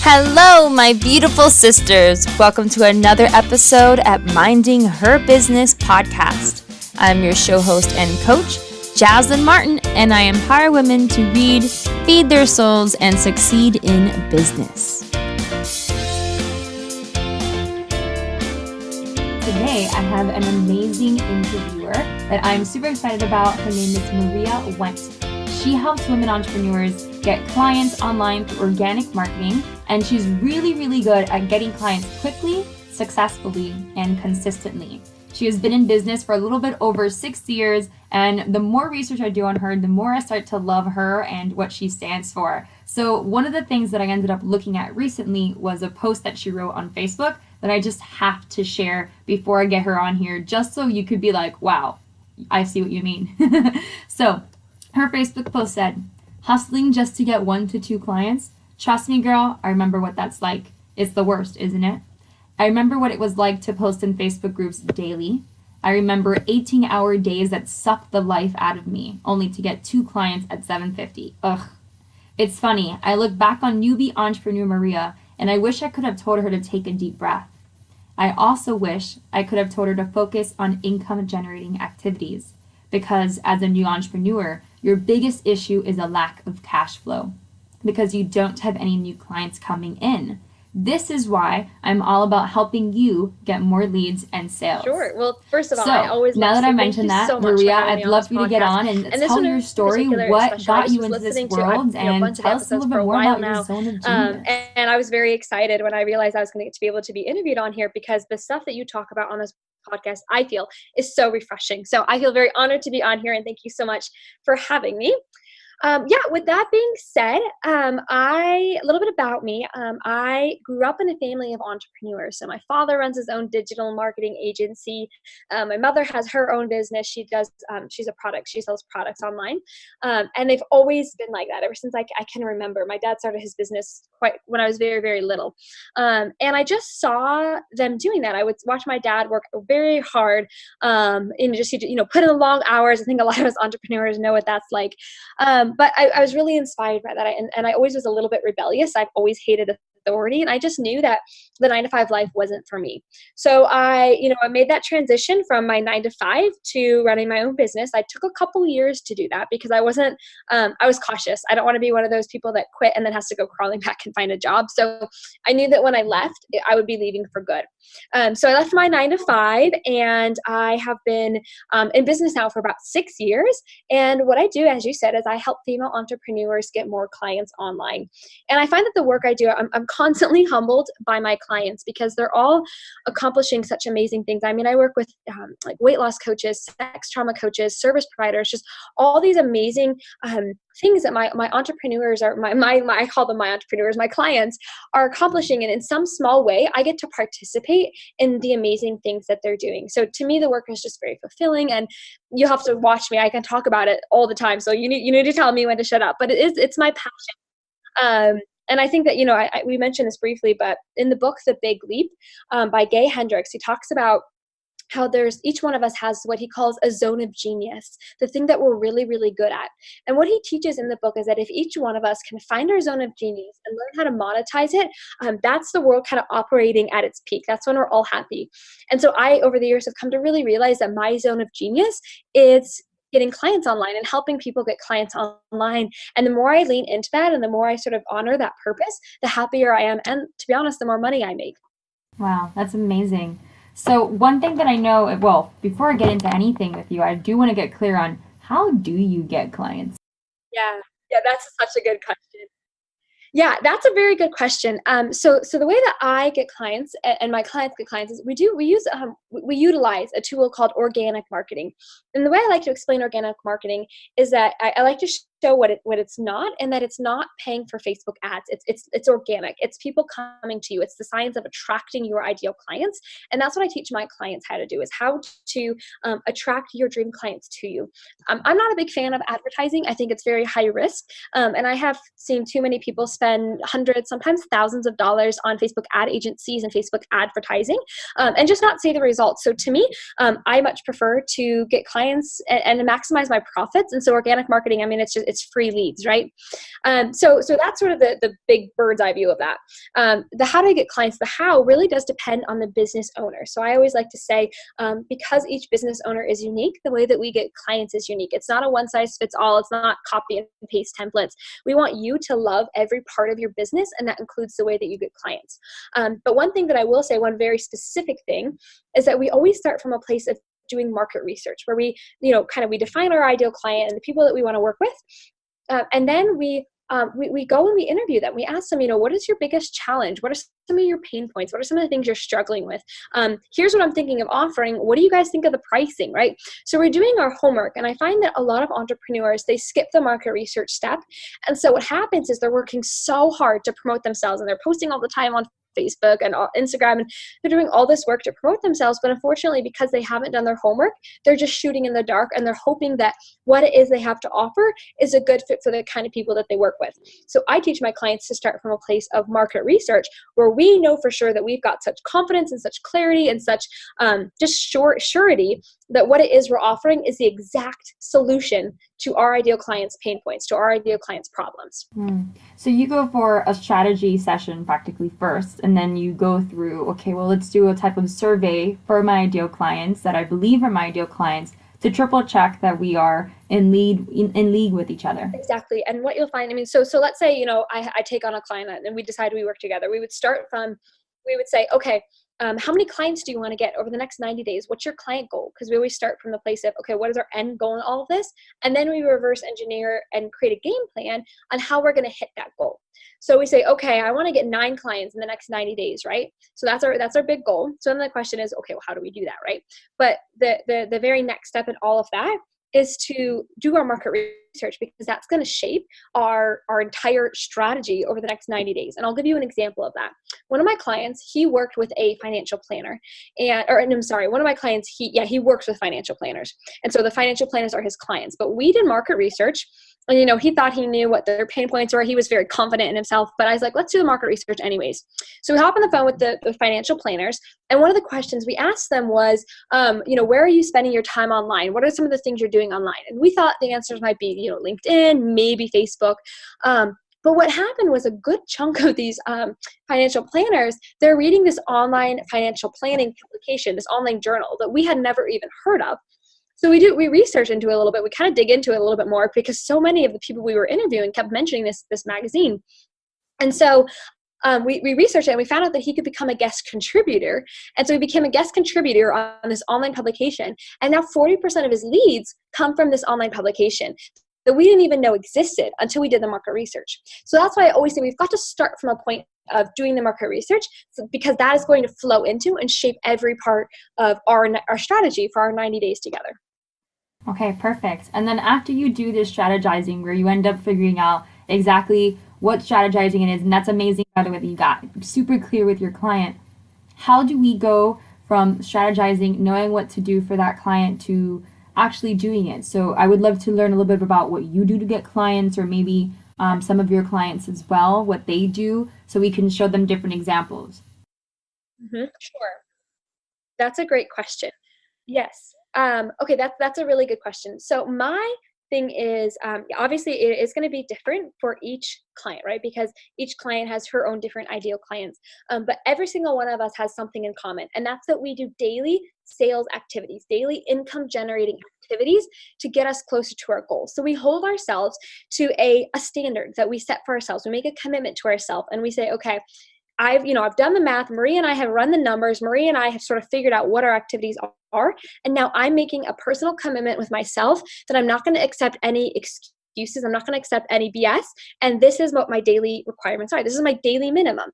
Hello, my beautiful sisters. Welcome to another episode at Minding Her Business podcast. I'm your show host and coach, Jaslyn Martin, and I empower women to read, feed their souls, and succeed in business. Today, I have an amazing interviewer that I'm super excited about. Her name is Maria Wendt. She helps women entrepreneurs get clients online through organic marketing, and she's really, really good at getting clients quickly, successfully, and consistently. She has been in business for a little bit over 6 years, and the more research I do on her, the more I start to love her and what she stands for. So one of the things that I ended up looking at recently was a post that she wrote on Facebook that I just have to share before I get her on here, just so you could be like, wow, I see what you mean. So her Facebook post said, "Hustling just to get 1 to 2 clients? Trust me, girl, I remember what that's like. It's the worst, isn't it? I remember what it was like to post in Facebook groups daily. I remember 18-hour days that sucked the life out of me, only to get 2 clients at $750. Ugh. It's funny, I look back on newbie entrepreneur Maria, and I wish I could have told her to take a deep breath. I also wish I could have told her to focus on income-generating activities, because as a new entrepreneur, your biggest issue is a lack of cash flow, because you don't have any new clients coming in. This is why I'm all about helping you get more leads and sales." Sure. Well, first of all, I always now that I mentioned that, so Maria, I'd love for you to get on and tell your story, what got you into this world, and tell us a little bit more about your zone of genius. And I was very excited when I realized I was going to get to be able to be interviewed on here, because the stuff that you talk about on this podcast, I feel, is so refreshing. So I feel very honored to be on here, and thank you so much for having me. With that being said, a little bit about me. I grew up in a family of entrepreneurs. So my father runs his own digital marketing agency. My mother has her own business. She sells products online. And they've always been like that ever since I can remember. My dad started his business when I was very, very little. And I just saw them doing that. I would watch my dad work very hard, and just, put in the long hours. I think a lot of us entrepreneurs know what that's like. But I was really inspired by that. And I always was a little bit rebellious. I've always hated authority. And I just knew that the 9-to-5 life wasn't for me. So I made that transition from my 9-to-5 to running my own business. I took a couple years to do that because I was cautious. I don't want to be one of those people that quit and then has to go crawling back and find a job. So I knew that when I left, I would be leaving for good. So I left my 9-to-5, and I have been in business now for about 6 years. And what I do, as you said, is I help female entrepreneurs get more clients online. And I find that the work I do, I'm constantly humbled by my clients, because they're all accomplishing such amazing things. I mean, I work with like weight loss coaches, sex trauma coaches, service providers, just all these amazing things that my entrepreneurs are, I call them my entrepreneurs, my clients are accomplishing. And in some small way, I get to participate in the amazing things that they're doing. So to me, the work is just very fulfilling, and you have to watch me. I can talk about it all the time. So you need to tell me when to shut up, but it's my passion. And I think that, we mentioned this briefly, but in the book, The Big Leap, by Gay Hendricks, he talks about how each one of us has what he calls a zone of genius, the thing that we're really, really good at. And what he teaches in the book is that if each one of us can find our zone of genius and learn how to monetize it, that's the world kind of operating at its peak. That's when we're all happy. And so I, over the years, have come to really realize that my zone of genius is getting clients online and helping people get clients online. And the more I lean into that, and the more I sort of honor that purpose, the happier I am. And to be honest, the more money I make. Wow, that's amazing. So one thing that I know, well, before I get into anything with you, I do want to get clear on, how do you get clients? Yeah, that's such a good question. Yeah, that's a very good question. So the way that I get clients and my clients get clients is we utilize a tool called organic marketing. And the way I like to explain organic marketing is that I like to show what it's not, and that it's not paying for Facebook ads. It's organic. It's people coming to you. It's the science of attracting your ideal clients. And that's what I teach my clients how to do, is how to attract your dream clients to you. I'm not a big fan of advertising. I think it's very high risk. And I have seen too many people spend hundreds, sometimes thousands of dollars on Facebook ad agencies and Facebook advertising, and just not see the results. So to me, I much prefer to get clients and maximize my profits. And so organic marketing, I mean, it's it's free leads, right? So that's sort of the big bird's eye view of that. The how to get clients, the how really does depend on the business owner. So I always like to say, because each business owner is unique, the way that we get clients is unique. It's not a one size fits all. It's not copy and paste templates. We want you to love every part of your business, and that includes the way that you get clients. But one thing that I will say, one very specific thing, is that we always start from a place of doing market research, where we, we define our ideal client and the people that we want to work with. And then we go and we interview them. We ask them, what is your biggest challenge? What are some of your pain points? What are some of the things you're struggling with? Here's what I'm thinking of offering. What do you guys think of the pricing, right? So we're doing our homework. And I find that a lot of entrepreneurs, they skip the market research step. And so what happens is they're working so hard to promote themselves, and they're posting all the time on Facebook and Instagram, and they're doing all this work to promote themselves. But unfortunately, because they haven't done their homework, they're just shooting in the dark, and they're hoping that what it is they have to offer is a good fit for the kind of people that they work with. So I teach my clients to start from a place of market research, where we know for sure that we've got such confidence and such clarity and such surety that what it is we're offering is the exact solution to our ideal clients' pain points, to our ideal clients' problems. So you go for a strategy session practically first, and then you go through, okay, well, let's do a type of survey for my ideal clients that I believe are my ideal clients, to triple check that we are in league with each other. Exactly. And what you'll find, so let's say, I take on a client and we decide we work together. We would say, okay, how many clients do you want to get over the next 90 days? What's your client goal? Because we always start from the place of, okay, what is our end goal in all of this? And then we reverse engineer and create a game plan on how we're going to hit that goal. So we say, okay, I want to get 9 clients in the next 90 days, right? So that's our big goal. So then the question is, okay, well, how do we do that, right? But the very next step in all of that is to do our market research, because that's going to shape our entire strategy over the next 90 days. And I'll give you an example of that. One of my clients, he worked with a financial planner, one of my clients, he works with financial planners. And so the financial planners are his clients, but we did market research. And, he thought he knew what their pain points were. He was very confident in himself, but I was like, let's do the market research anyways. So we hop on the phone with the financial planners. And one of the questions we asked them was, where are you spending your time online? What are some of the things you're doing online? And we thought the answers might be, LinkedIn, maybe Facebook. But what happened was a good chunk of these financial planners, they're reading this online financial planning publication, this online journal that we had never even heard of. So we research into it a little bit. We kind of dig into it a little bit more, because so many of the people we were interviewing kept mentioning this magazine. And so we researched it, and we found out that he could become a guest contributor. And so he became a guest contributor on this online publication. And now 40% of his leads come from this online publication that we didn't even know existed until we did the market research. So that's why I always say we've got to start from a point of doing the market research, because that is going to flow into and shape every part of our strategy for our 90 days together. Okay, perfect. And then after you do this strategizing, where you end up figuring out exactly what strategizing it is, and that's amazing, by the way, that you got super clear with your client, how do we go from strategizing, knowing what to do for that client, to actually doing it? So I would love to learn a little bit about what you do to get clients, or maybe some of your clients as well, what they do, so we can show them different examples. Sure. That's a great question. Yes. Okay, that's a really good question. So my thing is, obviously it is going to be different for each client, right? Because each client has her own different ideal clients. But every single one of us has something in common, and that's that we do daily sales activities, daily income generating activities to get us closer to our goals. So we hold ourselves to a standard that we set for ourselves. We make a commitment to ourselves, and we say, okay, I've done the math. Maria and I have run the numbers. Maria and I have sort of figured out what our activities are. And now I'm making a personal commitment with myself that I'm not going to accept any excuses. I'm not going to accept any BS. And this is what my daily requirements are. This is my daily minimum.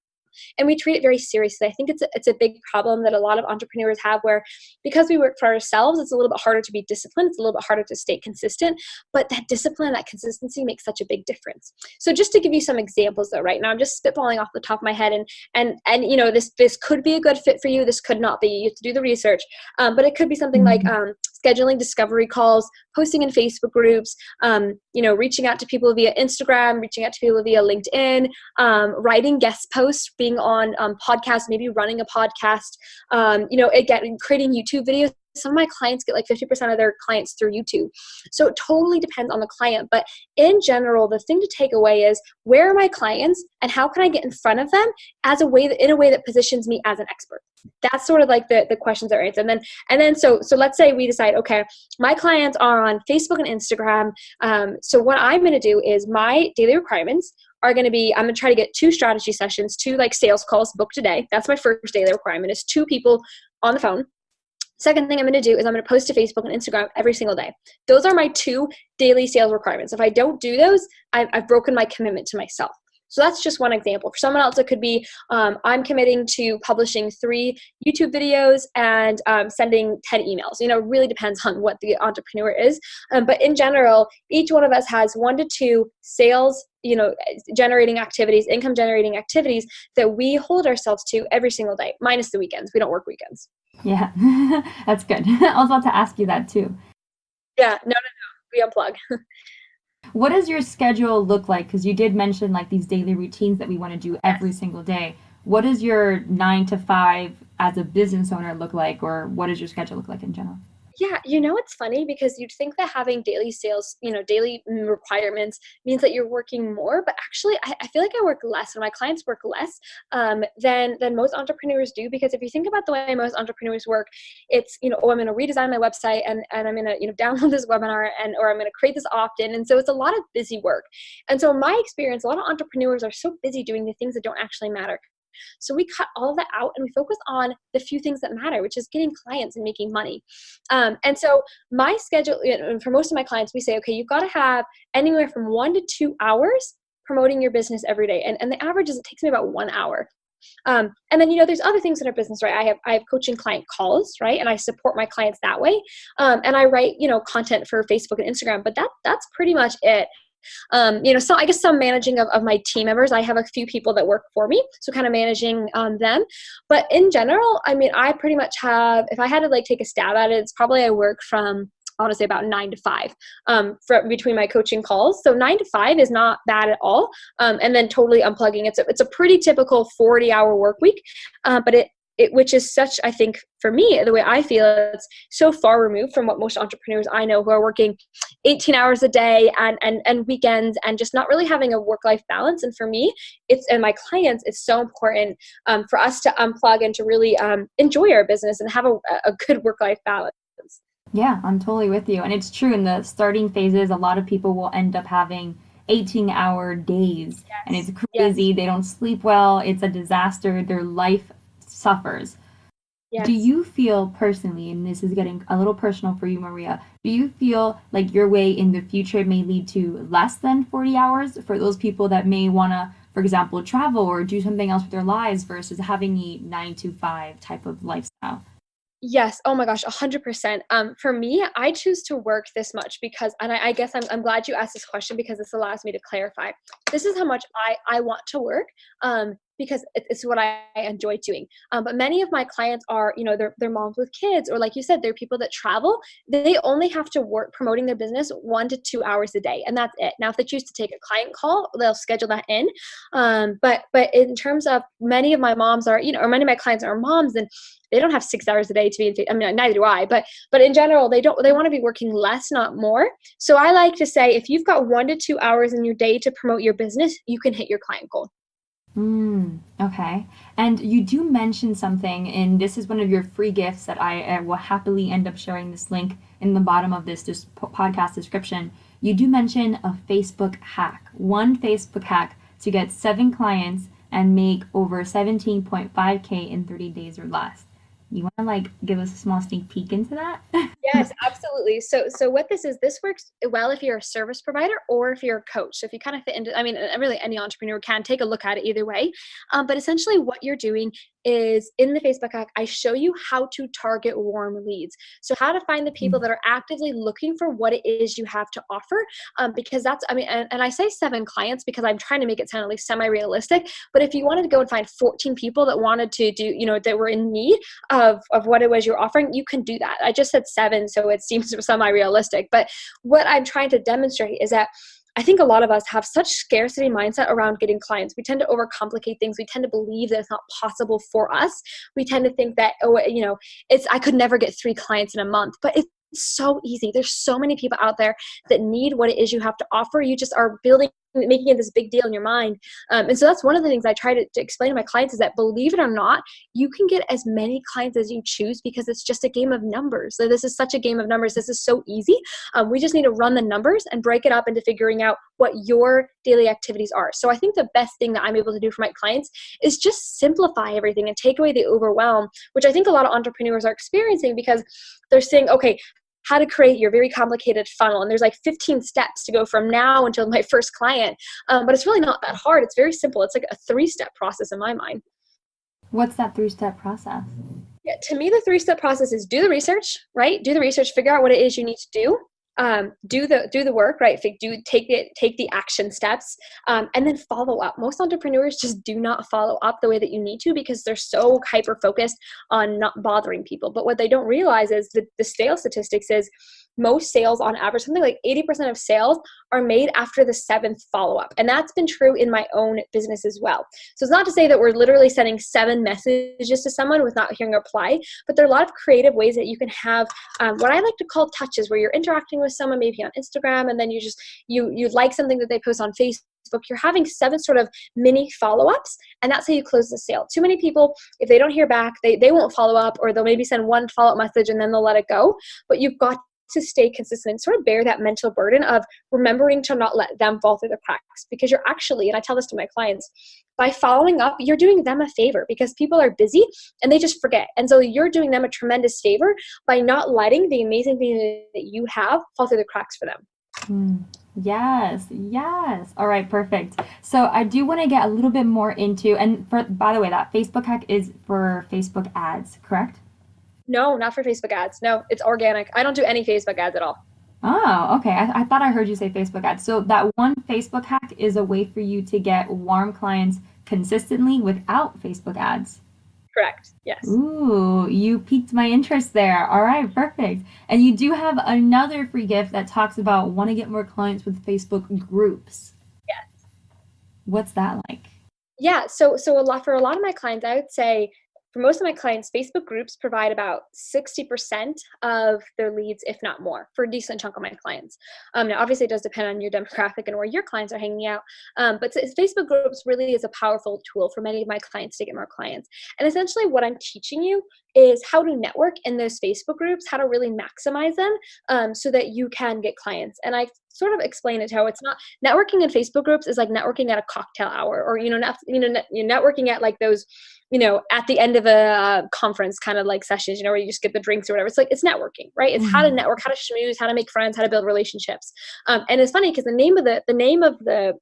And we treat it very seriously. I think it's a big problem that a lot of entrepreneurs have, where because we work for ourselves, it's a little bit harder to be disciplined. It's a little bit harder to stay consistent, but that discipline, that consistency makes such a big difference. So just to give you some examples though, right now I'm just spitballing off the top of my head, and this could be a good fit for you. This could not be. You have to do the research, but it could be something like scheduling discovery calls, posting in Facebook groups, reaching out to people via Instagram, reaching out to people via LinkedIn, writing guest posts, being on podcasts, maybe running a podcast, again, creating YouTube videos. some of my clients get like 50% of their clients through YouTube. So it totally depends on the client. But in general, the thing to take away is, where are my clients and how can I get in front of them as in a way that positions me as an expert? That's sort of like the questions that are answered. And then so let's say we decide, okay, my clients are on Facebook and Instagram. So what I'm going to do is, my daily requirements are going to be, I'm going to try to get 2 strategy sessions, 2 like sales calls booked a day. That's my first daily requirement, is 2 people on the phone. Second thing I'm going to do is I'm going to post to Facebook and Instagram every single day. Those are my 2 daily sales requirements. If I don't do those, I've broken my commitment to myself. So that's just one example. For someone else, it could be, I'm committing to publishing 3 YouTube videos and sending 10 emails. You know, really depends on what the entrepreneur is. But in general, each one of us has 1 to 2 sales, generating activities, income generating activities that we hold ourselves to every single day, minus the weekends. We don't work weekends. Yeah, that's good. I was about to ask you that too. Yeah, no. We unplug. What does your schedule look like? Because you did mention like these daily routines that we want to do every single day. What does your 9 to 5 as a business owner look like, or what does your schedule look like in general? Yeah, it's funny because you'd think that having daily sales, daily requirements means that you're working more, but actually I feel like I work less, and my clients work less than most entrepreneurs do. Because if you think about the way most entrepreneurs work, it's, I'm going to redesign my website and I'm going to, download this webinar or I'm going to create this opt-in. And so it's a lot of busy work. And so in my experience, a lot of entrepreneurs are so busy doing the things that don't actually matter. So we cut all of that out and we focus on the few things that matter, which is getting clients and making money. And so my schedule, for most of my clients, we say, okay, you've got to have anywhere from 1 to 2 hours promoting your business every day. And the average is, it takes me about 1 hour. And then, there's other things in our business, right? I have coaching client calls, right? And I support my clients that way. And I write, content for Facebook and Instagram, but that's pretty much it. So I guess some managing of my team members. I have a few people that work for me, so kind of managing them. But in general, I pretty much have, if I had to like take a stab at it, it's probably I work from, I want to say about 9 to 5 between my coaching calls. So 9 to 5 is not bad at all. And then totally unplugging. It's a pretty typical 40-hour work week, but it which is such, I think, for me, the way I feel, it's so far removed from what most entrepreneurs I know who are working 18 hours a day and weekends and just not really having a work-life balance. And for me, and my clients, it's so important for us to unplug and to really enjoy our business and have a good work-life balance. Yeah, I'm totally with you. And it's true, in the starting phases, a lot of people will end up having 18-hour days. Yes. And it's crazy. Yes. They don't sleep well. It's a disaster. Their life suffers. Yes. Do you feel personally, and this is getting a little personal for you, Maria, do you feel like your way in the future may lead to less than 40 hours for those people that may want to, for example, travel or do something else with their lives versus having a 9 to 5 type of lifestyle? Yes. Oh my gosh, 100%. For me, I choose to work this much because, and I guess I'm glad you asked this question because this allows me to clarify. This is how much I want to work. Because it's what I enjoy doing. But many of my clients are, they're moms with kids, or like you said, they're people that travel. They only have to work promoting their business 1 to 2 hours a day, and that's it. Now, if they choose to take a client call, they'll schedule that in. But in terms of many of my moms are, or many of my clients are moms, and they don't have 6 hours a day to be. Neither do I. But in general, they want to be working less, not more. So I like to say, if you've got 1 to 2 hours in your day to promote your business, you can hit your client goal. Okay. And you do mention something, and this is one of your free gifts that I will happily end up sharing this link in the bottom of this podcast description. You do mention a Facebook hack, one Facebook hack to get 7 clients and make over 17.5K in 30 days or less. You want to give us a small sneak peek into that? Yes, absolutely. So what this works well if you're a service provider or if you're a coach. So if you kind of fit into, really any entrepreneur can take a look at it either way. But essentially what you're doing is, in the Facebook hack, I show you how to target warm leads. So how to find the people that are actively looking for what it is you have to offer. Because that's, and I say 7 clients because I'm trying to make it sound at least semi-realistic. But if you wanted to go and find 14 people that wanted to do, that were in need of what it was you're offering, you can do that. I just said 7, so it seems semi-realistic. But what I'm trying to demonstrate is that I think a lot of us have such scarcity mindset around getting clients. We tend to overcomplicate things. We tend to believe that it's not possible for us. We tend to think that, I could never get 3 clients in a month, but it's so easy. There's so many people out there that need what it is you have to offer. You just are making it this big deal in your mind. And so that's one of the things I try to explain to my clients is that, believe it or not, you can get as many clients as you choose because it's just a game of numbers. So this is such a game of numbers. This is so easy. We just need to run the numbers and break it up into figuring out what your daily activities are. So I think the best thing that I'm able to do for my clients is just simplify everything and take away the overwhelm, which I think a lot of entrepreneurs are experiencing because they're saying, okay, how to create your very complicated funnel. And there's like 15 steps to go from now until my first client. But it's really not that hard. It's very simple. It's like a 3-step process in my mind. What's that 3-step process? Yeah, to me, the 3-step process is do the research, right? Do the research, figure out what it is you need to do. Do the work, right? Take the action steps, and then follow up. Most entrepreneurs just do not follow up the way that you need to because they're so hyper focused on not bothering people. But what they don't realize is that the sales statistics is most sales on average, something like 80% of sales are made after the 7th follow-up. And that's been true in my own business as well. So it's not to say that we're literally sending 7 messages to someone with not hearing a reply, but there are a lot of creative ways that you can have what I like to call touches, where you're interacting with someone maybe on Instagram, and then you like something that they post on Facebook. You're having 7 sort of mini follow-ups, and that's how you close the sale. Too many people, if they don't hear back, they won't follow up, or they'll maybe send 1 follow-up message and then they'll let it go. But you've got to stay consistent and sort of bear that mental burden of remembering to not let them fall through the cracks, because you're actually, and I tell this to my clients, by following up, you're doing them a favor because people are busy and they just forget. And so you're doing them a tremendous favor by not letting the amazing thing that you have fall through the cracks for them. Yes. All right, perfect. So I do want to get a little bit more into, and by the way, that Facebook hack is for Facebook ads, correct? No, not for Facebook ads. No, it's organic. I don't do any Facebook ads at all. Oh, okay. I thought I heard you say Facebook ads. So that one Facebook hack is a way for you to get warm clients consistently without Facebook ads. Correct. Yes. Ooh, you piqued my interest there. All right, perfect. And you do have another free gift that talks about want to get more clients with Facebook groups. Yes. What's that like? Yeah. So for a lot of my clients, I would say for most of my clients, Facebook groups provide about 60% of their leads, if not more, for a decent chunk of my clients. Now, obviously, it does depend on your demographic and where your clients are hanging out. But Facebook groups really is a powerful tool for many of my clients to get more clients. And essentially, what I'm teaching you is how to network in those Facebook groups, how to really maximize them so that you can get clients. And I sort of explain it how it's not networking in Facebook groups is like networking at a cocktail hour, or you're networking at like those, at the end of a conference kind of like sessions, where you just get the drinks or whatever. It's like, it's networking, right? It's how to network, how to schmooze, how to make friends, how to build relationships. And it's funny because the name of the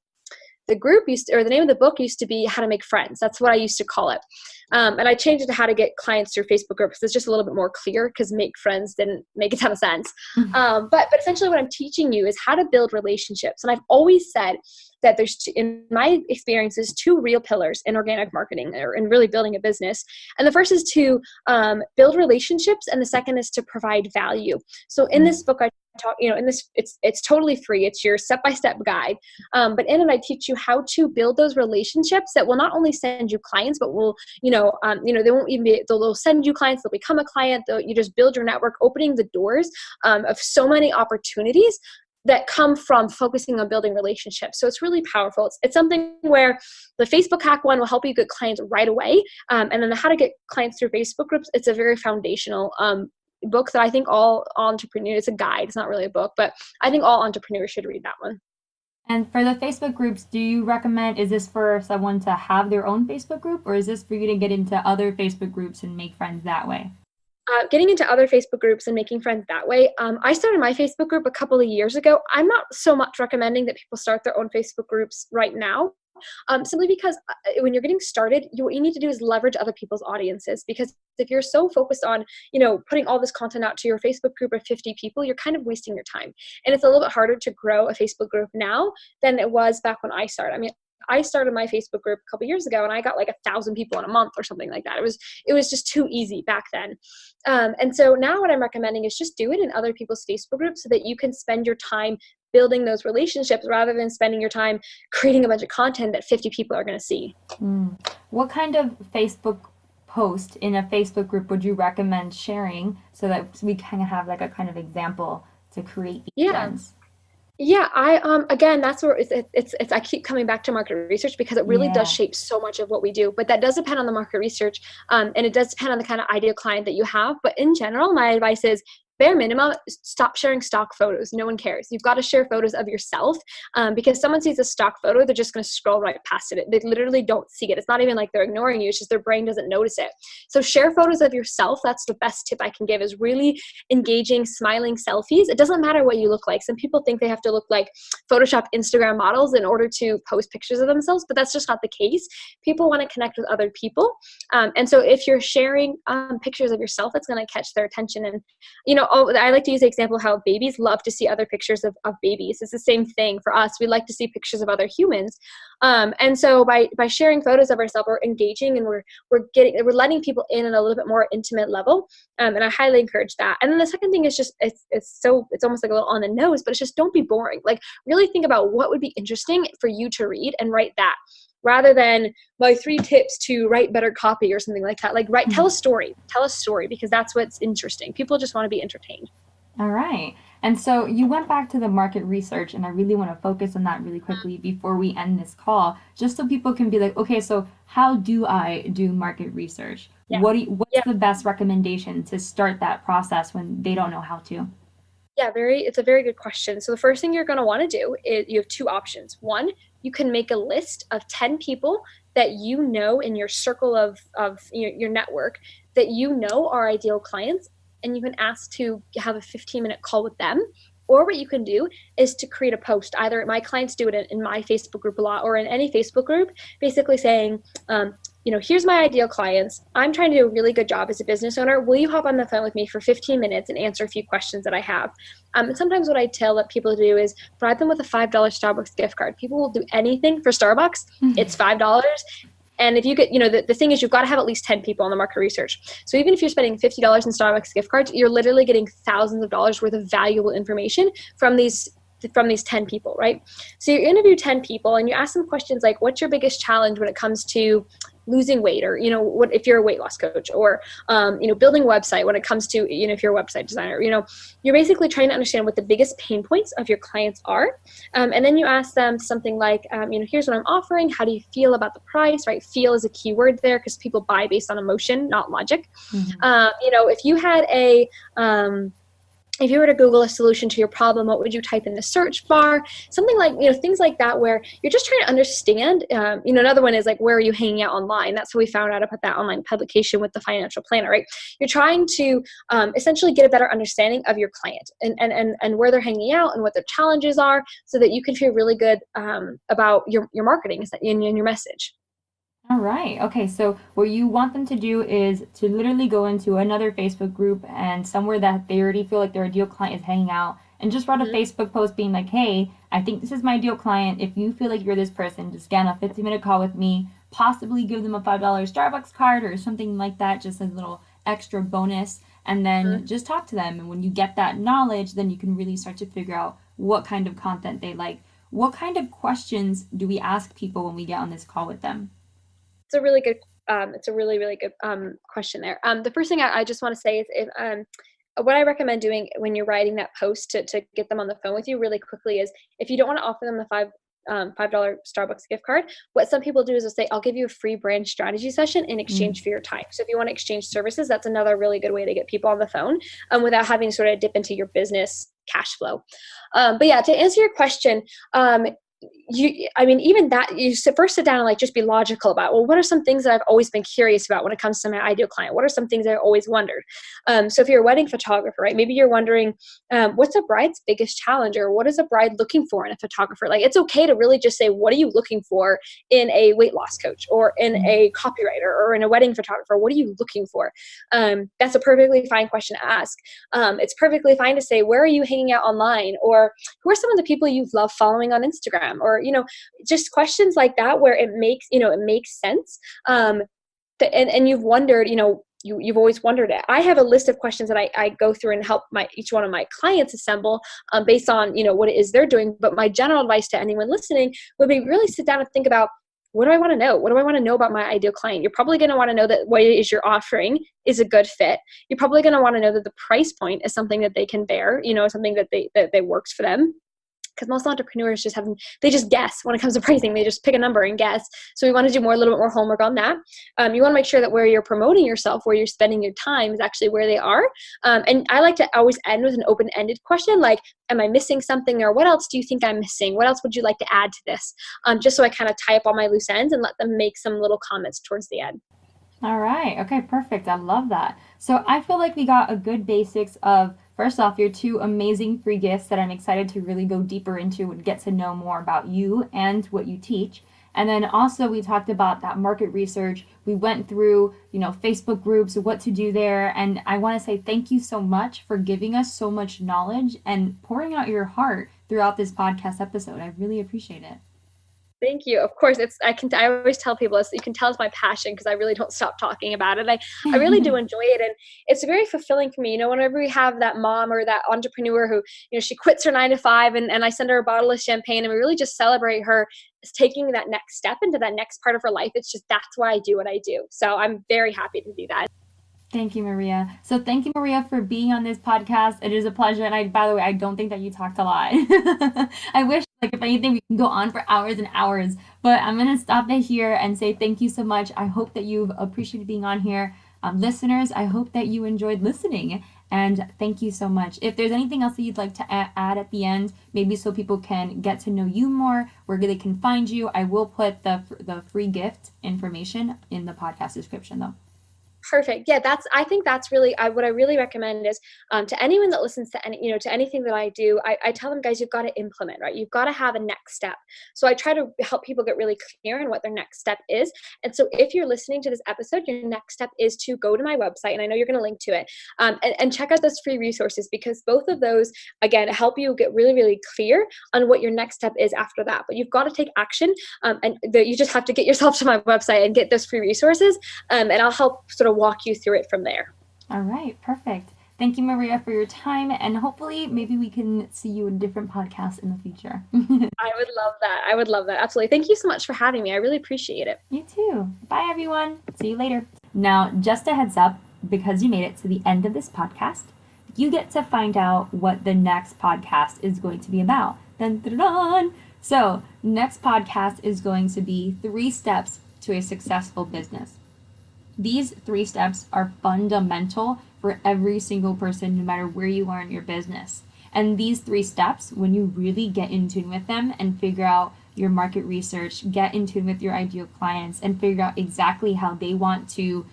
group the name of the book used to be How to Make Friends. That's what I used to call it. And I changed it to How to Get Clients Through Facebook Groups. It's just a little bit more clear because make friends didn't make a ton of sense. But essentially what I'm teaching you is how to build relationships. And I've always said that in my experience, there's 2 real pillars in organic marketing or in really building a business. And the first is to build relationships, and the second is to provide value. So in this book, I talk, it's totally free. It's your step-by-step guide. But in it, I teach you how to build those relationships that will not only send you clients, but will, they won't even they'll send you clients, they'll become a client. You just build your network, opening the doors of so many opportunities that come from focusing on building relationships. So it's really powerful. It's something where the Facebook hack one will help you get clients right away. And then the how to get clients through Facebook groups, it's a very foundational book that I think all entrepreneurs, it's a guide, it's not really a book, but I think all entrepreneurs should read that one. And for the Facebook groups, do you recommend, is this for someone to have their own Facebook group, or is this for you to get into other Facebook groups and make friends that way? Getting into other Facebook groups and making friends that way. I started my Facebook group a couple of years ago. I'm not so much recommending that people start their own Facebook groups right now. Simply because when you're getting started, what you need to do is leverage other people's audiences. Because if you're so focused on, putting all this content out to your Facebook group of 50 people, you're kind of wasting your time. And it's a little bit harder to grow a Facebook group now than it was back when I started. I mean, I started my Facebook group a couple years ago and I got like 1,000 people in a month or something like that. It was just too easy back then. And so now what I'm recommending is just do it in other people's Facebook groups so that you can spend your time building those relationships rather than spending your time creating a bunch of content that 50 people are going to see. What kind of Facebook post in a Facebook group would you recommend sharing so that we kind of have like a kind of example to create these trends? Yeah, I again, that's where it's I keep coming back to market research because it really does shape so much of what we do. But that does depend on the market research, and it does depend on the kind of ideal client that you have. But in general, my advice is bare minimum, stop sharing stock photos. No one cares. You've got to share photos of yourself, because someone sees a stock photo, they're just going to scroll right past it. They literally don't see it. It's not even like they're ignoring you. It's just their brain doesn't notice it. So share photos of yourself. That's the best tip I can give, is really engaging, smiling selfies. It doesn't matter what you look like. Some people think they have to look like Photoshop Instagram models in order to post pictures of themselves, but that's just not the case. People want to connect with other people. And so if you're sharing pictures of yourself, it's going to catch their attention. And, I like to use the example how babies love to see other pictures of babies. It's the same thing for us. We like to see pictures of other humans. And so by sharing photos of ourselves, we're engaging and we're letting people in at a little bit more intimate level. And I highly encourage that. And then the second thing is just, it's almost like a little on the nose, but it's just don't be boring. Like really think about what would be interesting for you to read and write that, rather than my 3 tips to write better copy or something like that. Like tell a story, because that's what's interesting. People just want to be entertained. All right. And so you went back to the market research, and I really want to focus on that really quickly before we end this call, just so people can be like, okay, so how do I do market research? Yeah. What's the best recommendation to start that process when they don't know how to? Yeah, it's a very good question. So the first thing you're going to want to do is you have 2 options. One, you can make a list of 10 people that you know in your circle of your network that you know are ideal clients, and you can ask to have a 15-minute call with them. Or what you can do is to create a post. Either my clients do it in my Facebook group a lot, or in any Facebook group, basically saying, here's my ideal clients. I'm trying to do a really good job as a business owner. Will you hop on the phone with me for 15 minutes and answer a few questions that I have? And sometimes what I tell people to do is provide them with a $5 Starbucks gift card. People will do anything for Starbucks. It's $5. And if you get, the thing is, you've got to have at least 10 people on the market research. So even if you're spending $50 in Starbucks gift cards, you're literally getting thousands of dollars worth of valuable information from these 10 people, right? So you interview 10 people and you ask them questions like, what's your biggest challenge when it comes to losing weight, or, what if you're a weight loss coach, or, building a website when it comes to, if you're a website designer, you're basically trying to understand what the biggest pain points of your clients are. And then you ask them something like, here's what I'm offering. How do you feel about the price, right? Feel is a key word there, because people buy based on emotion, not logic. If you had if you were to Google a solution to your problem, what would you type in the search bar? Something like, things like that, where you're just trying to understand. Another one is like, where are you hanging out online? That's how we found out about that online publication with the financial planner, right? You're trying to essentially get a better understanding of your client and where they're hanging out and what their challenges are, so that you can feel really good about your marketing and your message. All right. Okay. So what you want them to do is to literally go into another Facebook group and somewhere that they already feel like their ideal client is hanging out, and just write a Facebook post being like, hey, I think this is my ideal client. If you feel like you're this person, just get on a 15-minute call with me, possibly give them a $5 Starbucks card or something like that, just a little extra bonus, and then just talk to them. And when you get that knowledge, then you can really start to figure out what kind of content they like. What kind of questions do we ask people when we get on this call with them? It's a really good question there. The first thing I just want to say is, what I recommend doing when you're writing that post to get them on the phone with you really quickly is, if you don't want to offer them the $5 Starbucks gift card, what some people do is they'll say, I'll give you a free brand strategy session in exchange for your time. So if you want to exchange services, that's another really good way to get people on the phone without having to sort of dip into your business cash flow. But yeah, to answer your question, even that, you first sit down and like just be logical about, well, what are some things that I've always been curious about when it comes to my ideal client? What are some things I've always wondered? So if you're a wedding photographer, right, maybe you're wondering, what's a bride's biggest challenge, or what is a bride looking for in a photographer? Like, it's okay to really just say, what are you looking for in a weight loss coach, or in a copywriter, or in a wedding photographer? What are you looking for? That's a perfectly fine question to ask. It's perfectly fine to say, where are you hanging out online? Or who are some of the people you've loved following on Instagram? Instagram? Or, just questions like that where it makes sense. And you've wondered, you've always wondered it. I have a list of questions that I go through and help each one of my clients assemble based on, what it is they're doing. But my general advice to anyone listening would be really sit down and think about, what do I want to know? What do I want to know about my ideal client? You're probably going to want to know that what it is you're offering is a good fit. You're probably going to want to know that the price point is something that they can bear, something that works for them. Because most entrepreneurs they just guess when it comes to pricing. They just pick a number and guess. So we want to do a little bit more homework on that. You want to make sure that where you're promoting yourself, where you're spending your time is actually where they are. And I like to always end with an open-ended question like, am I missing something? Or what else do you think I'm missing? What else would you like to add to this? Just so I kind of tie up all my loose ends and let them make some little comments towards the end. All right. Okay, perfect. I love that. So I feel like we got a good basics of, first off, your 2 amazing free gifts that I'm excited to really go deeper into and get to know more about you and what you teach. And then also we talked about that market research. We went through, Facebook groups, what to do there. And I want to say thank you so much for giving us so much knowledge and pouring out your heart throughout this podcast episode. I really appreciate it. Thank you. Of course, I always tell people you can tell it's my passion because I really don't stop talking about it. I really do enjoy it. And it's very fulfilling for me. Whenever we have that mom or that entrepreneur who, she quits her 9 to 5 and I send her a bottle of champagne and we really just celebrate her taking that next step into that next part of her life. It's just, that's why I do what I do. So I'm very happy to do that. Thank you, Maria. So thank you, Maria, for being on this podcast. It is a pleasure. And by the way, I don't think that you talked a lot. I wish, if anything, we can go on for hours and hours, but I'm going to stop it here and say thank you so much. I hope that you've appreciated being on here. Listeners, I hope that you enjoyed listening, and thank you so much. If there's anything else that you'd like to add at the end, maybe so people can get to know you more, where they can find you, I will put the free gift information in the podcast description, though. Perfect. Yeah, I think that's really what I really recommend is to anyone that listens to to anything that I do, I tell them, guys, you've got to implement, right? You've got to have a next step. So I try to help people get really clear on what their next step is. And so if you're listening to this episode, your next step is to go to my website, and I know you're going to link to it, and check out those free resources, because both of those, again, help you get really, really clear on what your next step is after that. But you've got to take action, and you just have to get yourself to my website and get those free resources, and I'll help sort of walk you through it from there. All right, perfect. Thank you, Maria, for your time, and hopefully maybe we can see you in different podcasts in the future. I would love that. I would love that. Absolutely. Thank you so much for having me. I really appreciate it. You too. Bye, everyone. See you later. Now, just a heads up, because you made it to the end of this podcast, you get to find out what the next podcast is going to be about. Dun, dun, dun. So, next podcast is going to be 3 steps to a successful business. These 3 steps are fundamental for every single person, no matter where you are in your business. And these 3 steps, when you really get in tune with them and figure out your market research, get in tune with your ideal clients, and figure out exactly how they want to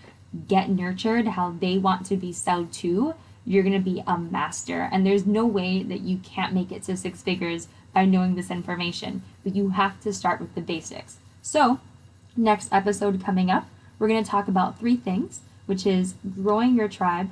get nurtured, how they want to be sold to, you're going to be a master. And there's no way that you can't make it to 6 figures by knowing this information, but you have to start with the basics. So, next episode coming up, we're going to talk about 3 things, which is growing your tribe,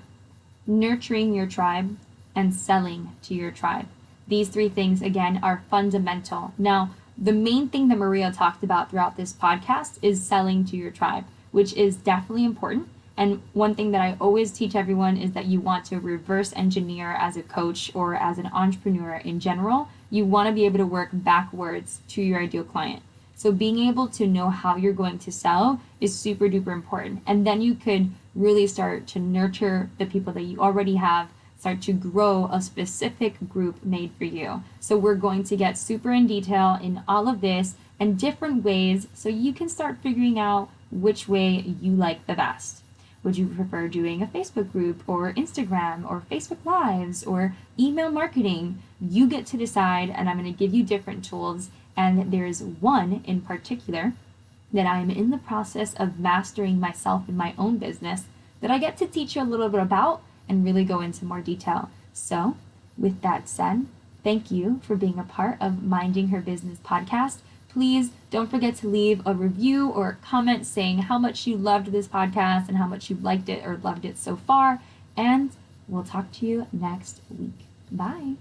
nurturing your tribe, and selling to your tribe. These 3 things, again, are fundamental. Now, the main thing that Maria talked about throughout this podcast is selling to your tribe, which is definitely important. And one thing that I always teach everyone is that you want to reverse engineer as a coach or as an entrepreneur in general. You want to be able to work backwards to your ideal client. So being able to know how you're going to sell is super duper important. And then you could really start to nurture the people that you already have, start to grow a specific group made for you. So we're going to get super in detail in all of this and different ways so you can start figuring out which way you like the best. Would you prefer doing a Facebook group or Instagram or Facebook Lives or email marketing? You get to decide, and I'm going to give you different tools. And there's one in particular that I'm in the process of mastering myself in my own business that I get to teach you a little bit about and really go into more detail. So with that said, thank you for being a part of Minding Her Business podcast. Please don't forget to leave a review or a comment saying how much you loved this podcast and how much you liked it or loved it so far. And we'll talk to you next week. Bye.